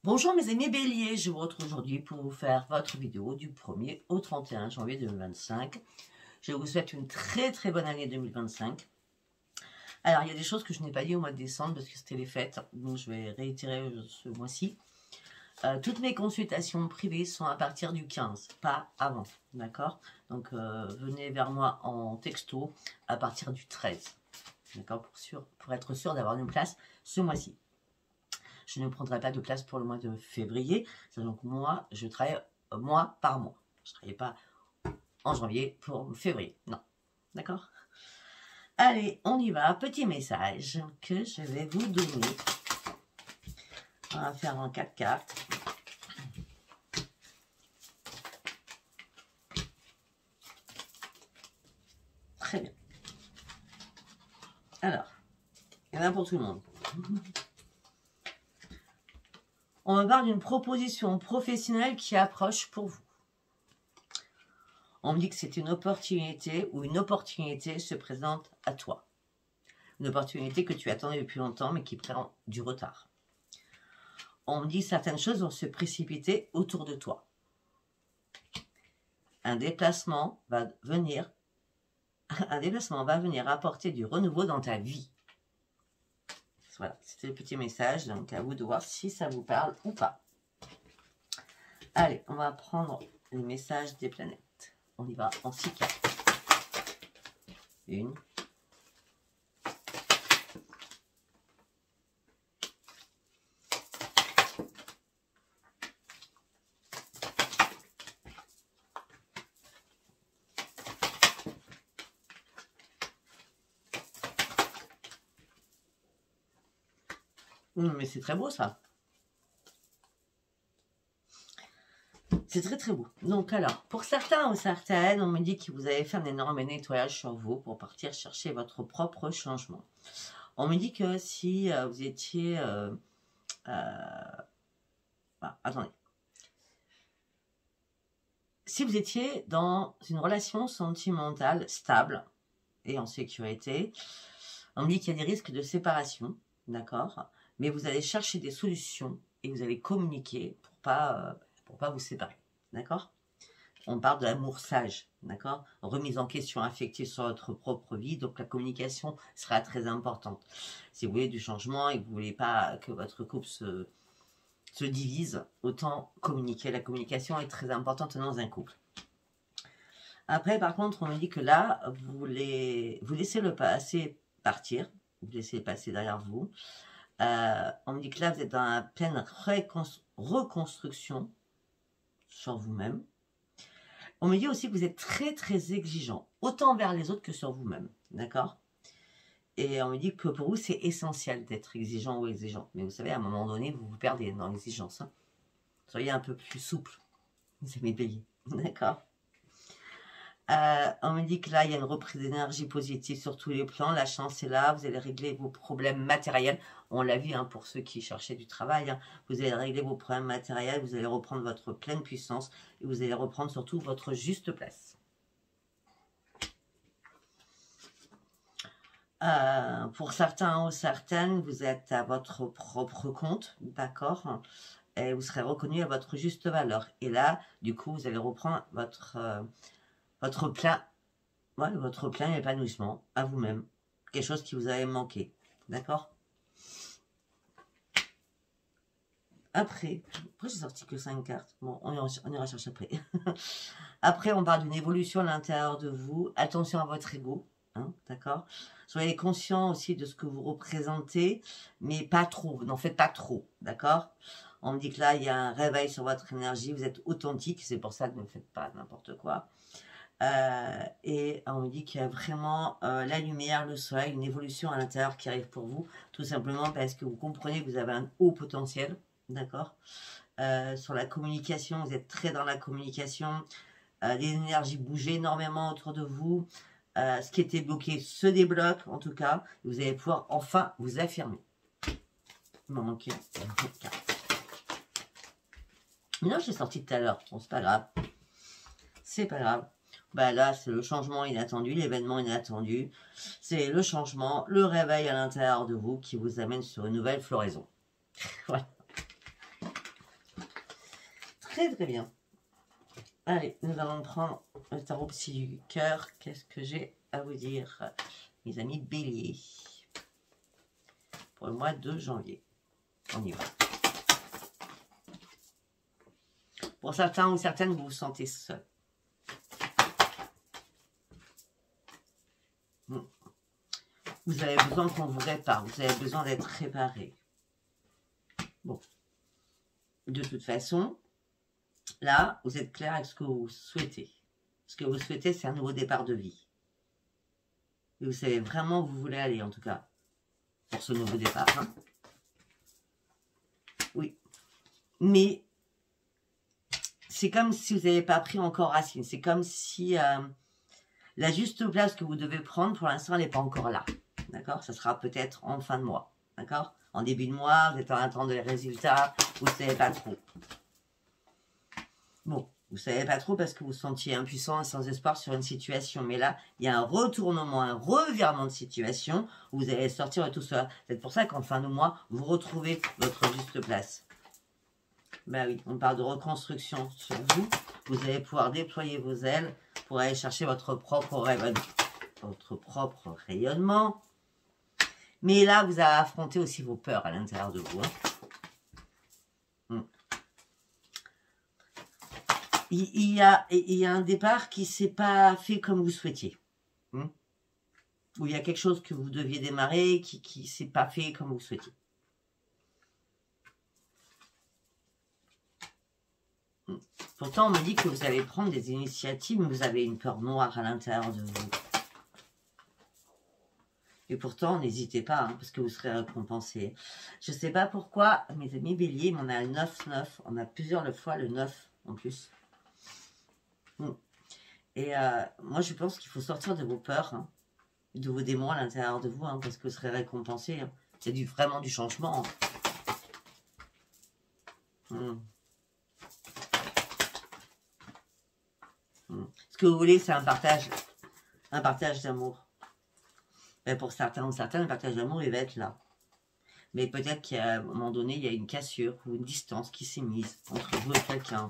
Bonjour mes amis béliers, je vous retrouve aujourd'hui pour vous faire votre vidéo du 1er au 31 janvier 2025. Je vous souhaite une très bonne année 2025. Alors il y a des choses que je n'ai pas dit au mois de décembre parce que c'était les fêtes, donc je vais réitérer ce mois-ci. Toutes mes consultations privées sont à partir du 15, pas avant, d'accord? Donc venez vers moi en texto à partir du 13, d'accord? Pour être sûr d'avoir une place ce mois-ci. Je ne prendrai pas de place pour le mois de février. Donc moi, je travaille mois par mois. Je ne travaille pas en janvier pour février. Non. D'accord? Allez, on y va. Petit message que je vais vous donner. On va faire en 4 cartes. Très bien. Alors, il y en a pour tout le monde. On me parle d'une proposition professionnelle qui approche pour vous. On me dit que c'est une opportunité ou une opportunité se présente à toi. Une opportunité que tu attendais depuis longtemps mais qui prend du retard. On me dit certaines choses vont se précipiter autour de toi. Un déplacement va venir apporter du renouveau dans ta vie. Voilà, c'était le petit message, donc à vous de voir si ça vous parle ou pas. Allez, on va prendre les messages des planètes. On y va en 6 cartes. 1. Mais c'est très beau ça. C'est très beau. Donc alors, pour certains ou certaines, on me dit que vous allez faire un énorme nettoyage sur vous pour partir chercher votre propre changement. On me dit que si vous étiez... attendez. Si vous étiez dans une relation sentimentale stable et en sécurité, on me dit qu'il y a des risques de séparation, d'accord ? Mais vous allez chercher des solutions et vous allez communiquer pour pas vous séparer, d'accord? On parle de l'amour sage, d'accord? Remise en question affective sur votre propre vie, donc la communication sera très importante. Si vous voulez du changement et que vous ne voulez pas que votre couple se divise, autant communiquer. La communication est très importante dans un couple. Après, par contre, on me dit que là, vous laissez le passé partir, vous laissez le passé derrière vous. On me dit que là, vous êtes dans la pleine reconstruction sur vous-même. On me dit aussi que vous êtes très exigeant, autant envers les autres que sur vous-même, d'accord? Et on me dit que pour vous, c'est essentiel d'être exigeant ou exigeant. Mais vous savez, à un moment donné, vous vous perdez dans l'exigence. Hein. Soyez un peu plus souple, c'est mes béliers, d'accord? On me dit que là, il y a une reprise d'énergie positive sur tous les plans. La chance est là. Vous allez régler vos problèmes matériels. On l'a vu hein, pour ceux qui cherchaient du travail. Hein. Vous allez régler vos problèmes matériels. Vous allez reprendre votre pleine puissance. Et vous allez reprendre surtout votre juste place. Pour certains ou certaines, vous êtes à votre propre compte. D'accord ? Et vous serez reconnu à votre juste valeur. Et là, du coup, vous allez reprendre votre plein épanouissement à vous-même. Quelque chose qui vous avait manqué. D'accord? Après j'ai sorti que 5 cartes. Bon, on ira chercher après. Après, on parle d'une évolution à l'intérieur de vous. Attention à votre ego. Hein, d'accord? Soyez conscient aussi de ce que vous représentez, mais pas trop. N'en faites pas trop. D'accord? On me dit que là, il y a un réveil sur votre énergie. Vous êtes authentique. C'est pour ça que ne faites pas n'importe quoi. Et on me dit qu'il y a vraiment la lumière, le soleil, une évolution à l'intérieur qui arrive pour vous, tout simplement parce que vous comprenez que vous avez un haut potentiel, d'accord? Sur la communication, vous êtes très dans la communication, les énergies bougent énormément autour de vous, ce qui était bloqué se débloque en tout cas, vous allez pouvoir enfin vous affirmer. Il m'en manquait une carte. Mais non, je l'ai sorti tout à l'heure, bon, c'est pas grave. C'est pas grave. Bah là, c'est le changement inattendu, l'événement inattendu. C'est le changement, le réveil à l'intérieur de vous qui vous amène sur une nouvelle floraison. Voilà. très très bien. Allez, nous allons prendre le tarot psy du cœur. Qu'est-ce que j'ai à vous dire, mes amis béliers, pour le mois de janvier? On y va. Pour certains ou certaines, vous vous sentez seul. Vous avez besoin qu'on vous répare. Vous avez besoin d'être réparé. Bon. De toute façon, là, vous êtes clair avec ce que vous souhaitez. Ce que vous souhaitez, c'est un nouveau départ de vie. Et vous savez vraiment où vous voulez aller, en tout cas, pour ce nouveau départ. Hein. Oui. Mais c'est comme si vous n'avez pas pris encore racine. C'est comme si la juste place que vous devez prendre, pour l'instant, elle n'est pas encore là. D'accord? Ça sera peut-être en fin de mois. D'accord? En début de mois, vous êtes en attente des résultats, vous ne savez pas trop. Bon, vous ne savez pas trop parce que vous vous sentiez impuissant et sans espoir sur une situation. Mais là, il y a un retournement, un revirement de situation où vous allez sortir de tout cela. C'est pour ça qu'en fin de mois, vous retrouvez votre juste place. Ben oui, on parle de reconstruction sur vous. Vous allez pouvoir déployer vos ailes pour aller chercher votre propre rayonnement. Mais là, vous allez affronter aussi vos peurs à l'intérieur de vous. Hein. Il y a un départ qui ne s'est pas fait comme vous souhaitiez. Où il y a quelque chose que vous deviez démarrer qui ne s'est pas fait comme vous souhaitiez. Pourtant, on me dit que vous allez prendre des initiatives, mais vous avez une peur noire à l'intérieur de vous. Et pourtant, n'hésitez pas, hein, parce que vous serez récompensé. Je ne sais pas pourquoi, mes amis béliers, mais on a le 9-9. On a plusieurs fois le 9 en plus. Et moi, je pense qu'il faut sortir de vos peurs, hein, de vos démons à l'intérieur de vous, hein, parce que vous serez récompensé. Hein. C'est vraiment du changement. Hein. Ce que vous voulez, c'est un partage d'amour. Mais pour certains ou certaines, le partage d'amour, il va être là. Mais peut-être qu'à un moment donné, il y a une cassure ou une distance qui s'est mise entre vous et quelqu'un.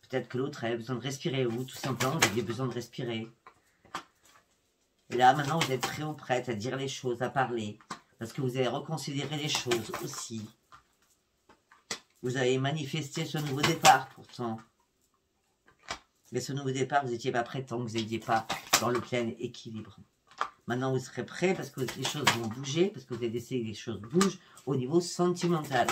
Peut-être que l'autre a besoin de respirer, ou tout simplement, vous aviez besoin de respirer. Et là, maintenant, vous êtes prêt ou prête à dire les choses, à parler. Parce que vous avez reconsidéré les choses aussi. Vous avez manifesté ce nouveau départ, pourtant. Mais ce nouveau départ, vous n'étiez pas prêt tant que vous n'étiez pas dans le plein équilibre. Maintenant, vous serez prêt parce que les choses vont bouger, parce que vous avez décidé que les choses bougent au niveau sentimental.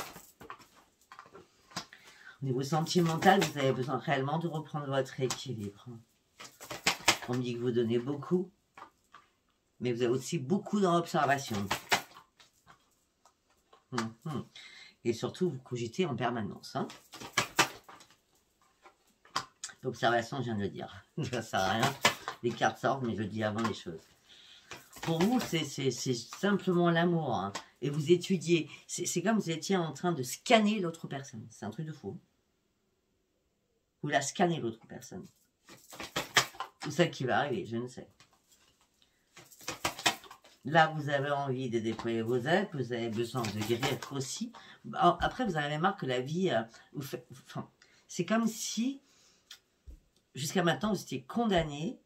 Au niveau sentimental, vous avez besoin réellement de reprendre votre équilibre. On me dit que vous donnez beaucoup, mais vous avez aussi beaucoup dans l'observation. Et surtout, vous cogitez en permanence. Hein. L'observation, je viens de le dire. Ça ne sert à rien. Les cartes sortent, mais je dis avant les choses. Pour vous, c'est simplement l'amour. Hein. Et vous étudiez. C'est comme si vous étiez en train de scanner l'autre personne. C'est un truc de fou. Vous la scannez, l'autre personne. Tout ça qui va arriver, je ne sais. Là, vous avez envie de déployer vos ailes. Vous avez besoin de guérir aussi. Alors, après, vous en avez marre que la vie... c'est comme si... Jusqu'à maintenant, vous étiez condamné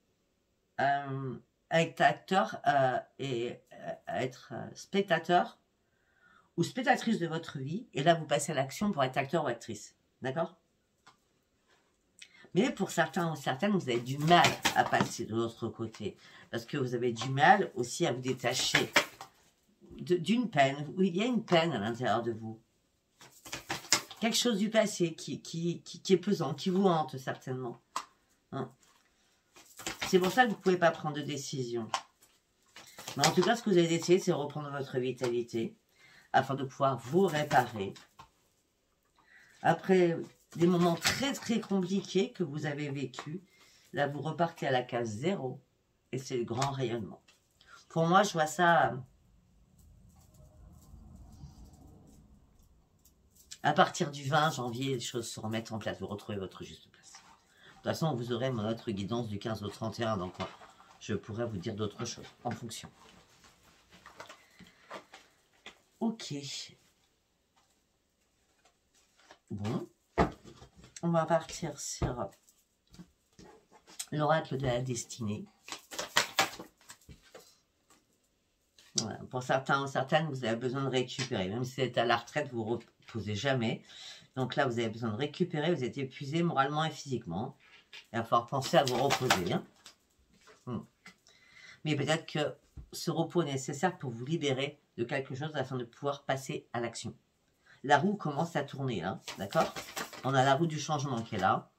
à être acteur et à être spectateur ou spectatrice de votre vie. Et là, vous passez à l'action pour être acteur ou actrice. D'accord? Mais pour certains ou certaines, vous avez du mal à passer de l'autre côté. Parce que vous avez du mal aussi à vous détacher d'une peine. Oui, il y a une peine à l'intérieur de vous. Quelque chose du passé qui est pesant, qui vous hante certainement. Hein. C'est pour ça que vous ne pouvez pas prendre de décision. Mais en tout cas, ce que vous avez décidé, c'est reprendre votre vitalité afin de pouvoir vous réparer. Après des moments très très compliqués que vous avez vécus, là vous repartez à la case 0 et c'est le grand rayonnement. Pour moi, je vois ça à partir du 20 janvier, les choses se remettent en place, vous retrouvez votre juste place. De toute façon, vous aurez notre guidance du 15 au 31, donc je pourrais vous dire d'autres choses en fonction. Ok. Bon. On va partir sur l'oracle de la destinée. Voilà. Pour certains ou certaines, vous avez besoin de récupérer. Même si vous êtes à la retraite, vous ne vous reposez jamais. Donc là, vous avez besoin de récupérer. Vous êtes épuisé moralement et physiquement. Il va falloir penser à vous reposer. Hein. Mais peut-être que ce repos est nécessaire pour vous libérer de quelque chose afin de pouvoir passer à l'action. La roue commence à tourner. Hein, d'accord? On a la roue du changement qui est là.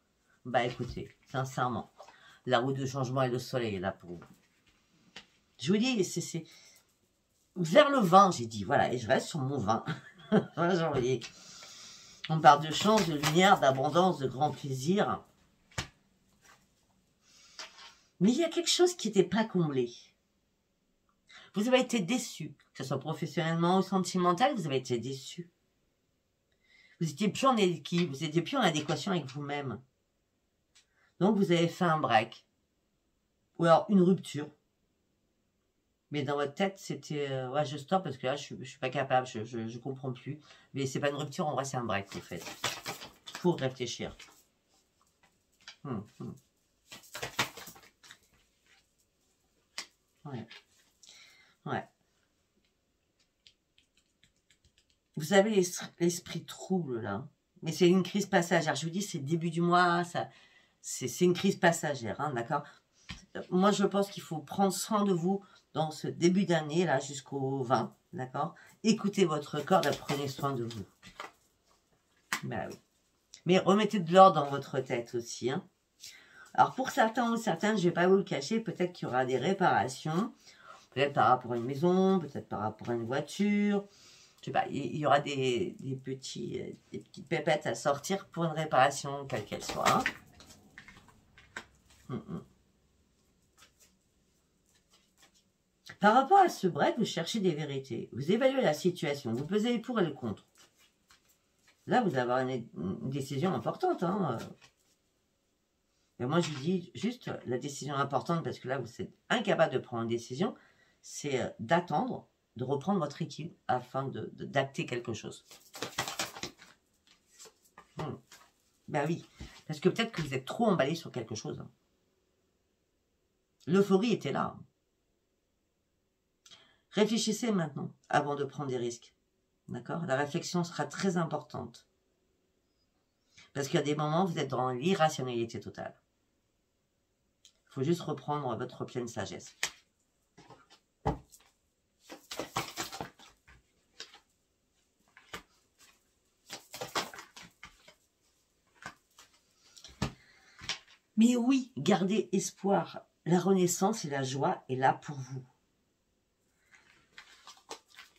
Bah écoutez, sincèrement, la roue du changement et le soleil est là pour vous. Je vous dis, c'est vers le vin, j'ai dit, voilà, et je reste sur mon vin. Janvier. On parle de chance, de lumière, d'abondance, de grand plaisir. Mais il y a quelque chose qui n'était pas comblé. Vous avez été déçu, que ce soit professionnellement ou sentimental, vous avez été déçu. Vous étiez plus en équilibre, vous étiez plus en adéquation avec vous-même. Donc vous avez fait un break. Ou alors une rupture. Mais dans votre tête, c'était ouais, je stoppe parce que là, je suis pas capable, je comprends plus. Mais c'est pas une rupture, en vrai, c'est un break, en fait. Pour réfléchir. Ouais. Ouais. Vous avez l'esprit trouble, là. Mais c'est une crise passagère. Je vous dis, c'est le début du mois, c'est une crise passagère, hein, d'accord? Moi, je pense qu'il faut prendre soin de vous dans ce début d'année, là, jusqu'au 20, d'accord? Écoutez votre corps et prenez soin de vous. Ben oui. Mais remettez de l'ordre dans votre tête aussi, hein. Alors, pour certains ou certaines, je ne vais pas vous le cacher, peut-être qu'il y aura des réparations, peut-être par rapport à une maison, peut-être par rapport à une voiture. Je sais pas, il y aura des petites pépettes à sortir pour une réparation, quelle qu'elle soit. Par rapport à ce break, vous cherchez des vérités. Vous évaluez la situation, vous pesez les pour et les contre. Là, vous avez une décision importante. Hein. Et moi, je vous dis juste la décision importante, parce que là, vous êtes incapable de prendre une décision, c'est d'attendre, de reprendre votre équilibre afin d'acter quelque chose. Ben oui, parce que peut-être que vous êtes trop emballé sur quelque chose. Hein. L'euphorie était là. Réfléchissez maintenant avant de prendre des risques. D'accord? La réflexion sera très importante. Parce qu'il y a des moments où vous êtes dans l'irrationalité totale. Il faut juste reprendre votre pleine sagesse. Mais oui, gardez espoir. La renaissance et la joie est là pour vous.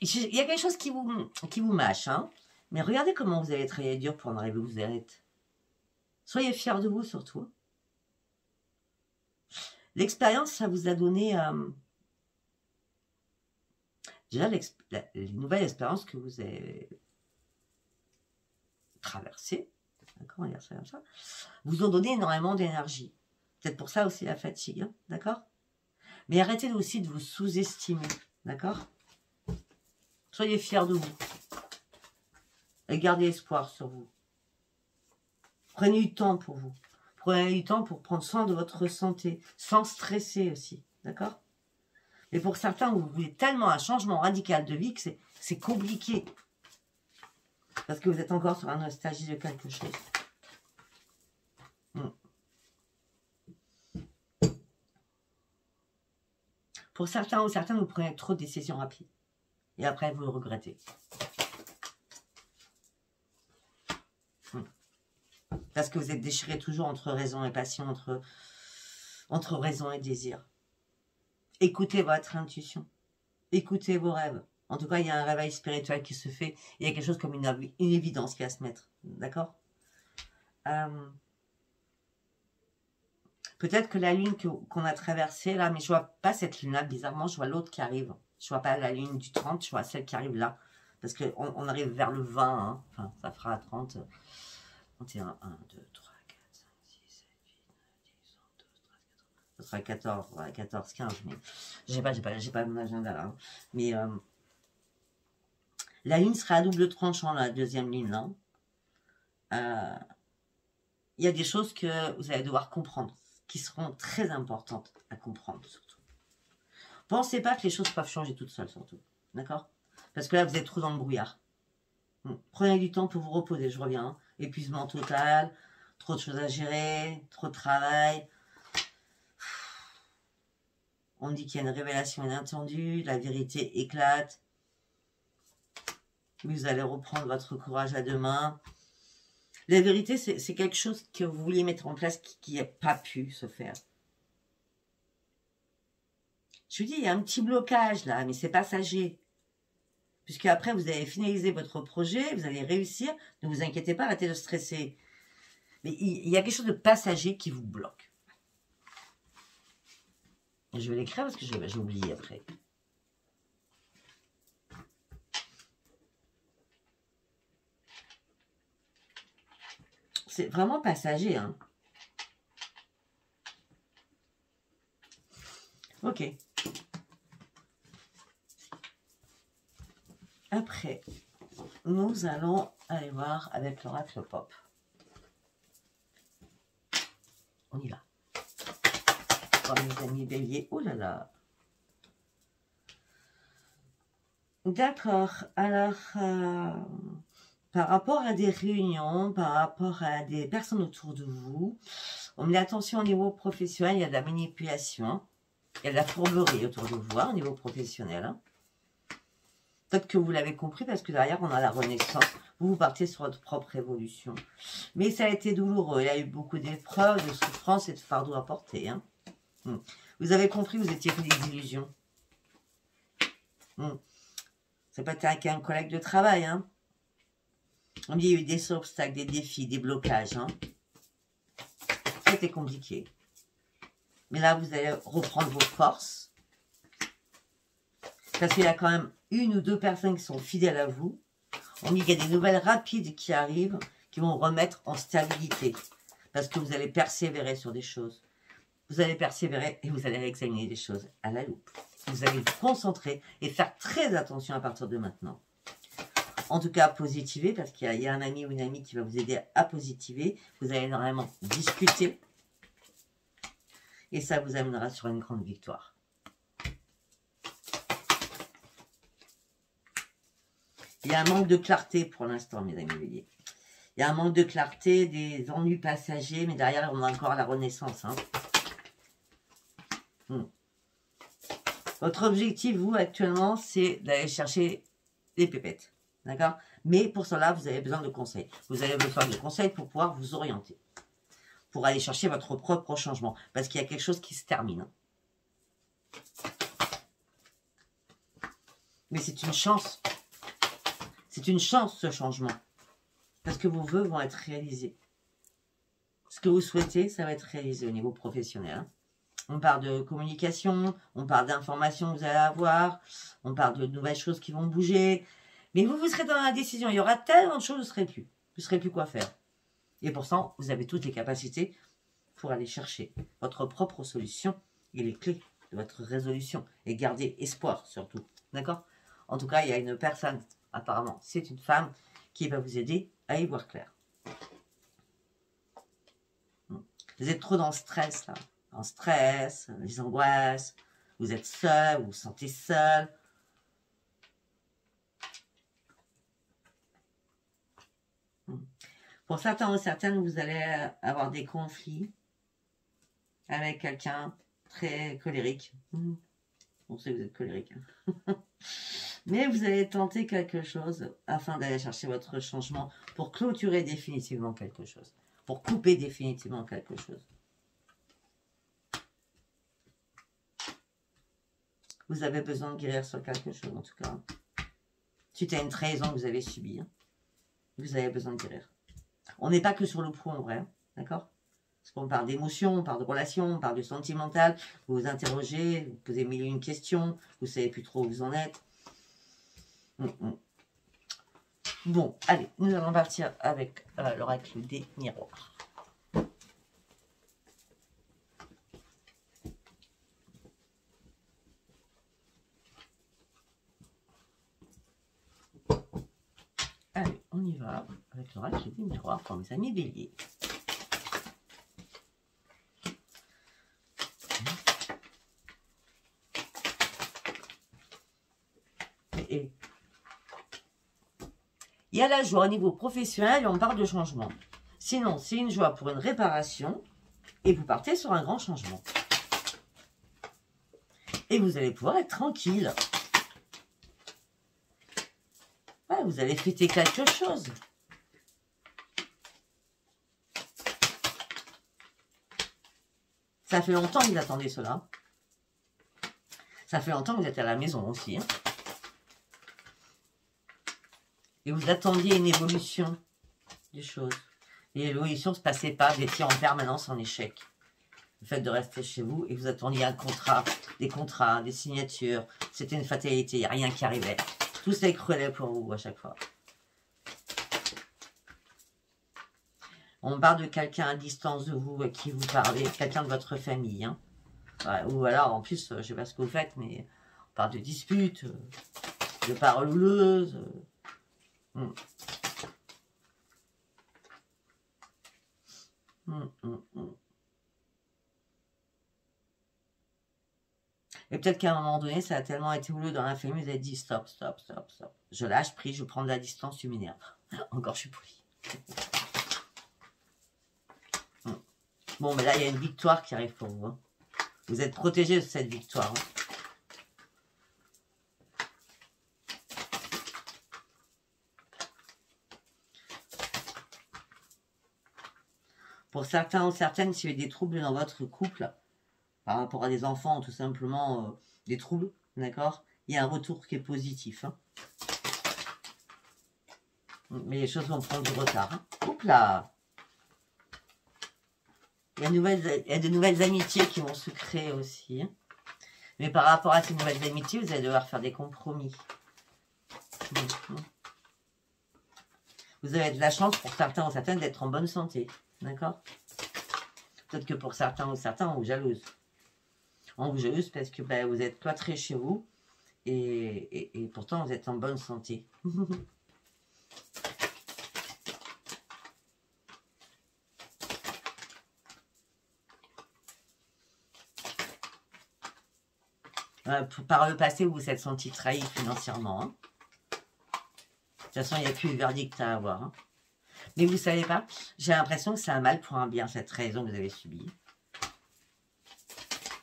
Il y a quelque chose qui vous mâche, hein. Mais regardez comment vous avez travaillé dur pour en arriver où vous êtes. Soyez fiers de vous, surtout. L'expérience, ça vous a donné... déjà, les nouvelles expériences que vous avez traversées, d'accord, on va dire ça comme ça, vous ont donné énormément d'énergie. Peut-être pour ça aussi la fatigue, hein, d'accord? Mais arrêtez aussi de vous sous-estimer, d'accord? Soyez fiers de vous. Et gardez espoir sur vous. Prenez du temps pour vous. Prenez du temps pour prendre soin de votre santé, sans stresser aussi, d'accord? Mais pour certains, vous voulez tellement un changement radical de vie que c'est compliqué. Parce que vous êtes encore sur un nostalgie de quelque chose. Pour certains ou certaines, vous prenez trop de décisions rapides. Et après, vous le regrettez. Parce que vous êtes déchiré toujours entre raison et passion, entre raison et désir. Écoutez votre intuition. Écoutez vos rêves. En tout cas, il y a un réveil spirituel qui se fait. Il y a quelque chose comme une évidence qui va se mettre. D'accord? Peut-être que la lune qu'on a traversée là, mais je vois pas cette lune-là, bizarrement, je vois l'autre qui arrive. Je vois pas la lune du 30, je vois celle qui arrive là. Parce qu'on arrive vers le 20, hein. Enfin, ça fera 30, 31, 1, 2, 3, 4, 5, 6, 7, 8, 9, 10, 11, 12, 13, 14. Ça sera 14, ouais, 14, 15, mais j'ai pas mon agenda là. Hein. Mais la lune sera à double tranchant, la deuxième ligne là. il y a des choses que vous allez devoir comprendre, qui seront très importantes à comprendre, surtout. Pensez pas que les choses peuvent changer toutes seules, surtout. D'accord? Parce que là, vous êtes trop dans le brouillard. Prenez du temps pour vous reposer, je reviens. Hein. Épuisement total, trop de choses à gérer, trop de travail. On me dit qu'il y a une révélation inattendue, la vérité éclate. Vous allez reprendre votre courage à deux mains. La vérité, c'est quelque chose que vous vouliez mettre en place qui n'a pas pu se faire. Je vous dis, il y a un petit blocage là, mais c'est passager. Puisque après, vous allez finaliser votre projet, vous allez réussir. Ne vous inquiétez pas, arrêtez de stresser. Mais il y a quelque chose de passager qui vous bloque. Je vais l'écrire parce que j'ai oublié après. C'est vraiment passager, hein. Ok. Après, nous allons aller voir avec l'oracle pop. On y va. Oh, mes amis béliers. Oh là là. D'accord. Alors, par rapport à des réunions, par rapport à des personnes autour de vous, on met attention au niveau professionnel, il y a de la manipulation, il y a de la fourberie autour de vous, au niveau professionnel. Hein. Peut-être que vous l'avez compris parce que derrière, on a la renaissance. Vous partez sur votre propre évolution. Mais ça a été douloureux. Il y a eu beaucoup d'épreuves, de souffrances et de fardeaux à porter. Hein. Vous avez compris, vous étiez que des illusions. Ça peut être avec un collègue de travail. Hein. On dit qu'il y a eu des obstacles, des défis, des blocages. Hein. C'était compliqué. Mais là, vous allez reprendre vos forces. Parce qu'il y a quand même une ou deux personnes qui sont fidèles à vous. On dit qu'il y a des nouvelles rapides qui arrivent, qui vont remettre en stabilité. Parce que vous allez persévérer sur des choses. Vous allez persévérer et vous allez examiner des choses à la loupe. Vous allez vous concentrer et faire très attention à partir de maintenant. En tout cas, positiver, parce qu'il y a un ami ou une amie qui va vous aider à positiver. Vous allez énormément discuter. Et ça vous amènera sur une grande victoire. Il y a un manque de clarté pour l'instant, mes amis béliers. Il y a un manque de clarté, des ennuis passagers, mais derrière, on a encore la renaissance. Hein. Votre objectif, vous, actuellement, c'est d'aller chercher les pépettes. D'accord? Mais pour cela, vous avez besoin de conseils. Vous avez besoin de conseils pour pouvoir vous orienter. Pour aller chercher votre propre changement. Parce qu'il y a quelque chose qui se termine. Mais c'est une chance. C'est une chance, ce changement. Parce que vos vœux vont être réalisés. Ce que vous souhaitez, ça va être réalisé au niveau professionnel. On parle de communication, on parle d'informations que vous allez avoir, on parle de nouvelles choses qui vont bouger. Mais vous, vous serez dans la décision. Il y aura tellement de choses, vous ne saurez plus. Vous ne saurez plus quoi faire. Et pourtant, vous avez toutes les capacités pour aller chercher votre propre solution et les clés de votre résolution. Et garder espoir, surtout. D'accord? En tout cas, il y a une personne, apparemment, c'est une femme, qui va vous aider à y voir clair. Vous êtes trop dans le stress, là. En stress, les angoisses, vous êtes seul, vous vous sentez seul. Pour certains ou certaines, vous allez avoir des conflits avec quelqu'un très colérique. On sait que vous êtes colérique. Mais vous allez tenter quelque chose afin d'aller chercher votre changement pour clôturer définitivement quelque chose. Pour couper définitivement quelque chose. Vous avez besoin de guérir sur quelque chose, en tout cas. Suite à une trahison que vous avez subie, vous avez besoin de guérir. On n'est pas que sur le point, en vrai, d'accord? Parce qu'on parle d'émotions, on parle de relations, on parle de sentimental. Vous vous interrogez, vous posez mille et une questions, vous ne savez plus trop où vous en êtes. Bon, allez, nous allons partir avec l'oracle des miroirs. Allez, on y va avec l'oracle des miroirs pour mes amis béliers. Il y a la joie au niveau professionnel et on parle de changement. Sinon, c'est une joie pour une réparation et vous partez sur un grand changement. Et vous allez pouvoir être tranquille. Ouais, vous allez fêter quelque chose. Ça fait longtemps que vous attendez cela. Ça fait longtemps que vous êtes à la maison aussi. Hein. Et vous attendiez une évolution des choses. Et l'évolution ne se passait pas. Vous étiez en permanence en échec. Le fait de rester chez vous et vous attendiez un contrat, des signatures. C'était une fatalité. Il n'y a rien qui arrivait. Tout s'écroulait pour vous à chaque fois. On parle de quelqu'un à distance de vous à qui vous parlez, quelqu'un de votre famille. Hein. Ouais, ou alors, en plus, je ne sais pas ce que vous faites, mais on parle de disputes, de paroles houleuses. Et peut-être qu'à un moment donné, ça a tellement été houleux dans la famille, vous avez dit stop, stop, stop, stop. Je lâche prise, je prends de la distance, tu m'énerves. Encore, je suis poli. Bon, mais là, il y a une victoire qui arrive pour vous. Hein. Vous êtes protégé de cette victoire. Hein. Pour certains ou certaines, s'il y a des troubles dans votre couple, par rapport à des enfants ou tout simplement des troubles, d'accord, il y a un retour qui est positif. Hein. Mais les choses vont prendre du retard. Hein. Oups là! Il y a de nouvelles amitiés qui vont se créer aussi. Hein. Mais par rapport à ces nouvelles amitiés, vous allez devoir faire des compromis. Vous avez de la chance pour certains ou certaines d'être en bonne santé. D'accord? Peut-être que pour certains ou certains, on vous jalouse. On vous jalouse parce que ben, vous êtes cloîtrés chez vous et pourtant vous êtes en bonne santé. Par le passé, vous vous êtes senti trahi financièrement. Hein. De toute façon, il n'y a plus de verdict à avoir. Hein. Mais vous ne savez pas, j'ai l'impression que c'est un mal pour un bien, cette trahison que vous avez subie.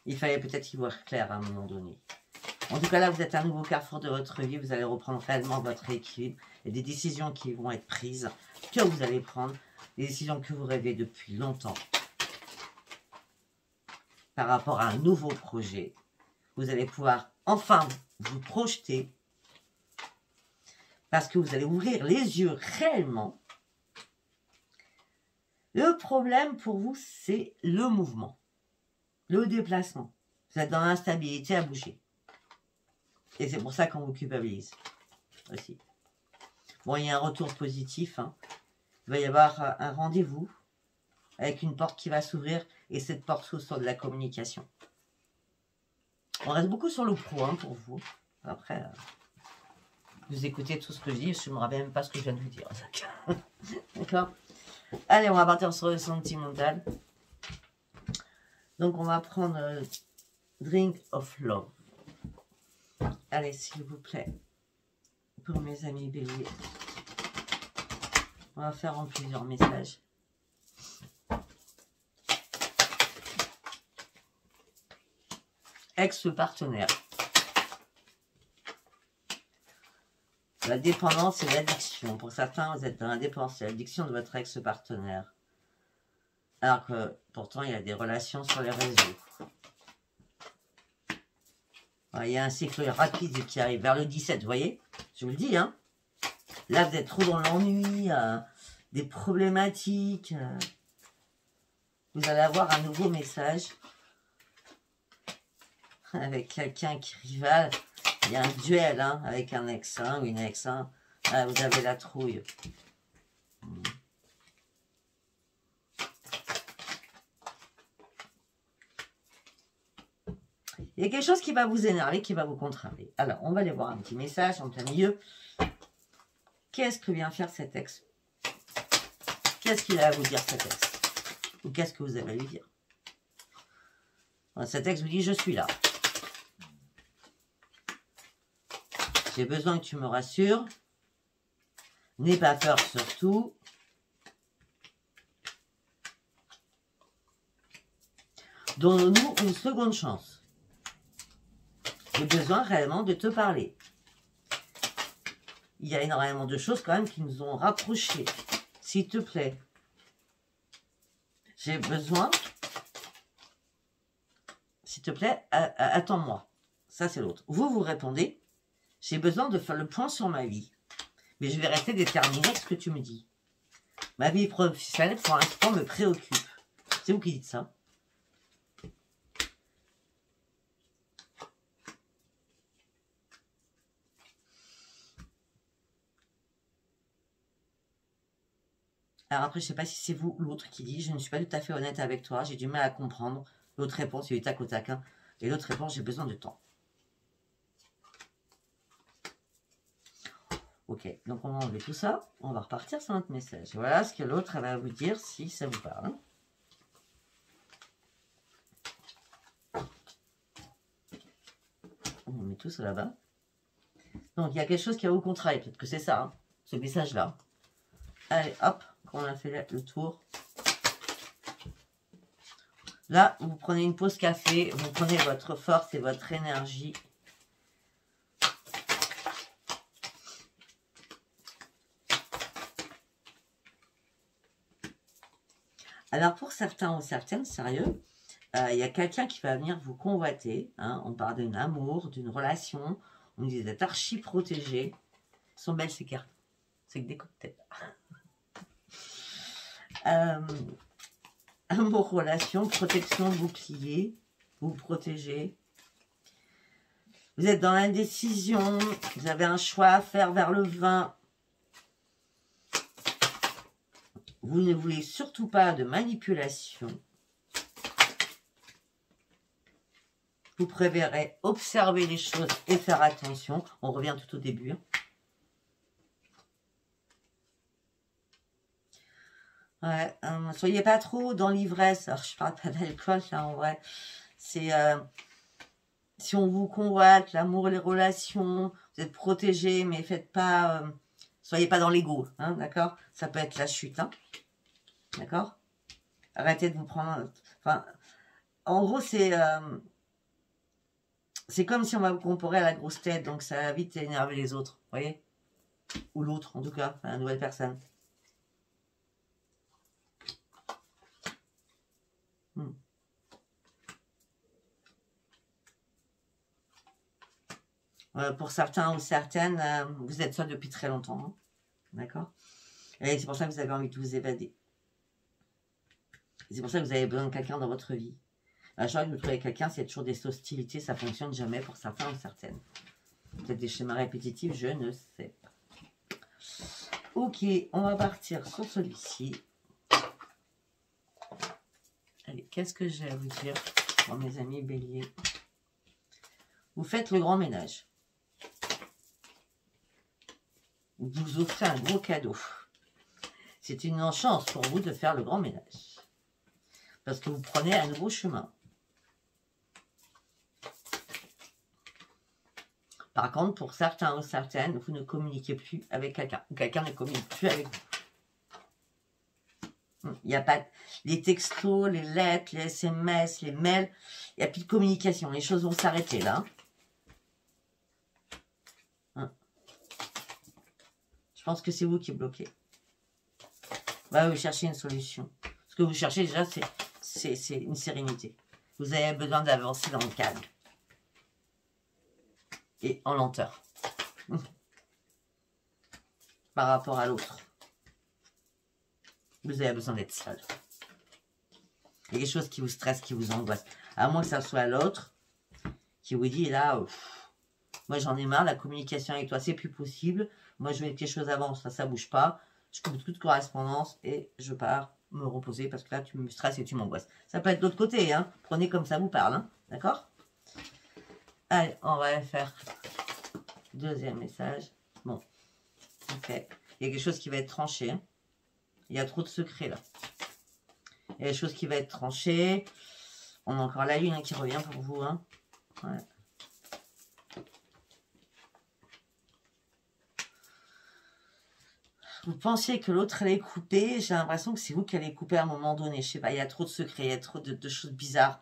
Il fallait peut-être y voir clair à un moment donné. En tout cas, là, vous êtes à un nouveau carrefour de votre vie. Vous allez reprendre réellement votre équilibre. Et des décisions qui vont être prises, que vous allez prendre. Des décisions que vous rêvez depuis longtemps. Par rapport à un nouveau projet. Vous allez pouvoir enfin vous projeter. Parce que vous allez ouvrir les yeux réellement. Le problème pour vous, c'est le mouvement. Le déplacement. Vous êtes dans l'instabilité à bouger. Et c'est pour ça qu'on vous culpabilise aussi. Bon, il y a un retour positif. Hein. Il va y avoir un rendez-vous avec une porte qui va s'ouvrir et cette porte s'ouvre sur de la communication. On reste beaucoup sur le pro hein, pour vous. Après, vous écoutez tout ce que je dis. Je ne me rappelle même pas ce que je viens de vous dire. D'accord? Allez, on va partir sur le sentimental. Donc, on va prendre Drink of Love. Allez, s'il vous plaît, pour mes amis béliers. On va faire en plusieurs messages. Ex-partenaire. La dépendance et l'addiction. Pour certains, vous êtes dans la dépendance et l'addiction de votre ex-partenaire. Alors que, pourtant, il y a des relations sur les réseaux. Il y a un cycle rapide qui arrive vers le 17, vous voyez? Je vous le dis, hein. Là, vous êtes trop dans l'ennui, des problématiques. Vous allez avoir un nouveau message avec quelqu'un qui rivale. Il y a un duel hein, avec un ex hein, ou une ex. Hein. Ah, vous avez la trouille. Il y a quelque chose qui va vous énerver, qui va vous contrarier. Alors, on va aller voir un petit message en plein milieu. Qu'est-ce que vient faire cet ex? Qu'est-ce qu'il a à vous dire cet ex? Ou qu'est-ce que vous avez à lui dire? Cet ex vous dit, je suis là. J'ai besoin que tu me rassures. N'aie pas peur surtout. Donne-nous une seconde chance. J'ai besoin réellement de te parler. Il y a énormément de choses quand même qui nous ont rapprochés. S'il te plaît. J'ai besoin... S'il te plaît, attends-moi. Ça, c'est l'autre. Vous répondez. J'ai besoin de faire le point sur ma vie. Mais je vais rester déterminée avec ce que tu me dis. Ma vie professionnelle, pour l'instant, me préoccupe. C'est vous qui dites ça. Alors après, je ne sais pas si c'est vous ou l'autre qui dit. Je ne suis pas tout à fait honnête avec toi. J'ai du mal à comprendre. L'autre réponse, il est tac au tac. Hein. Et l'autre réponse, j'ai besoin de temps. Ok, donc on va enlever tout ça. On va repartir sur notre message. Voilà ce que l'autre va vous dire si ça vous parle. On met tout ça là-bas. Donc il y a quelque chose qui va vous contrarier. Peut-être que c'est ça, hein, ce message-là. Allez, hop, quand on a fait le tour. Là, vous prenez une pause café. Vous prenez votre force et votre énergie. Alors, pour certains ou certaines, sérieux, il y a quelqu'un qui va venir vous convoiter. Hein, on parle d'un amour, d'une relation. On dit d'être archi protégé. Elles sont belles ces cartes. C'est que des coups de tête. Amour, relation, protection, bouclier. Vous vous protégez. Vous êtes dans l'indécision. Vous avez un choix à faire vers le 20. Vous ne voulez surtout pas de manipulation. Vous préférez observer les choses et faire attention. On revient tout au début. Ouais, soyez pas trop dans l'ivresse. Alors, je parle pas d'alcool, là, en vrai. C'est... si on vous convoite, l'amour, les relations, vous êtes protégé, mais faites pas... soyez pas dans l'ego, hein, d'accord? Ça peut être la chute, hein. D'accord? Arrêtez de vous prendre... Enfin, en gros, c'est comme si on va vous comparer à la grosse tête, donc ça va vite énerver les autres, vous voyez? Ou l'autre, en tout cas, la nouvelle personne. Pour certains ou certaines, vous êtes seul depuis très longtemps, hein, d'accord? Et c'est pour ça que vous avez envie de vous évader. C'est pour ça que vous avez besoin de quelqu'un dans votre vie. À chaque fois que vous trouvez quelqu'un, s'il y a toujours des hostilités, ça ne fonctionne jamais pour certains ou certaines. Peut-être des schémas répétitifs, je ne sais pas. Ok, on va partir sur celui-ci. Allez, qu'est-ce que j'ai à vous dire, pour mes amis béliers? Vous faites le grand ménage. Vous offrez un gros cadeau. C'est une chance pour vous de faire le grand ménage. Parce que vous prenez un nouveau chemin. Par contre, pour certains ou certaines, vous ne communiquez plus avec quelqu'un. Ou quelqu'un ne communique plus avec vous. Il n'y a pas les textos, les lettres, les SMS, les mails. Il n'y a plus de communication. Les choses vont s'arrêter là. Je pense que c'est vous qui bloquez. Ouais, vous cherchez une solution. Ce que vous cherchez déjà, c'est une sérénité. Vous avez besoin d'avancer dans le calme. Et en lenteur. Par rapport à l'autre. Vous avez besoin d'être seul. Il y a des choses qui vous stressent, qui vous angoissent. À moins que ça soit l'autre qui vous dit, là, moi j'en ai marre, la communication avec toi, c'est plus possible. Moi je veux que les choses avancent, ça bouge pas. Je coupe toute correspondance et je pars me reposer parce que là tu me stresses et tu m'angoisses. Ça peut être de l'autre côté, hein. Prenez comme ça vous parle, hein. D'accord? Allez, on va faire deuxième message. Bon, ok. Il y a quelque chose qui va être tranché. Hein. Il y a trop de secrets là. Il y a quelque chose qui va être tranché. On a encore la lune hein, qui revient pour vous. Hein. Ouais. vous pensiez que l'autre allait couper, j'ai l'impression que c'est vous qui allez couper à un moment donné. Je sais pas, il y a trop de secrets, il y a trop de choses bizarres.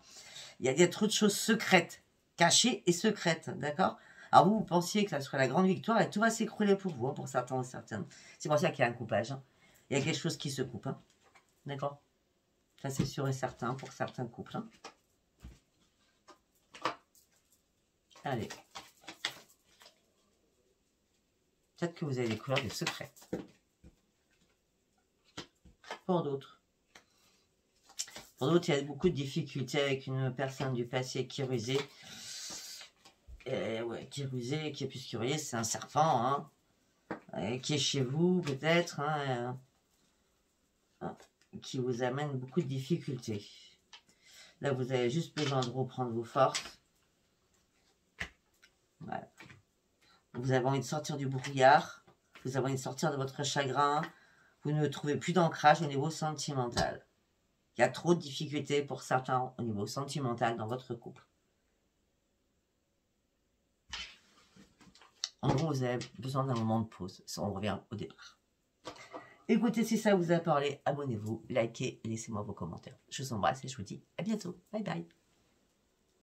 Il y a trop de choses secrètes, cachées et secrètes, d'accord? Alors vous pensiez que ça serait la grande victoire et tout va s'écrouler pour vous, hein, pour certains et certaines. C'est pour ça qu'il y a un coupage. Hein. Il y a quelque chose qui se coupe, hein. D'accord? Ça c'est sûr et certain pour certains couples. Hein. Allez. Peut-être que vous allez découvrir des secrets. Pour d'autres. Pour d'autres, il y a beaucoup de difficultés avec une personne du passé qui est rusée. Ouais, qui est rusée, qui est plus curieux, c'est un serpent, hein, qui est chez vous peut-être, hein, qui vous amène beaucoup de difficultés. Là, vous avez juste besoin de reprendre vos forces. Voilà. Vous avez envie de sortir du brouillard, vous avez envie de sortir de votre chagrin, vous ne trouvez plus d'ancrage au niveau sentimental. Il y a trop de difficultés pour certains au niveau sentimental dans votre couple. En gros, vous avez besoin d'un moment de pause. Ça, on revient au départ. Écoutez, si ça vous a parlé, abonnez-vous, likez et laissez-moi vos commentaires. Je vous embrasse et je vous dis à bientôt. Bye bye.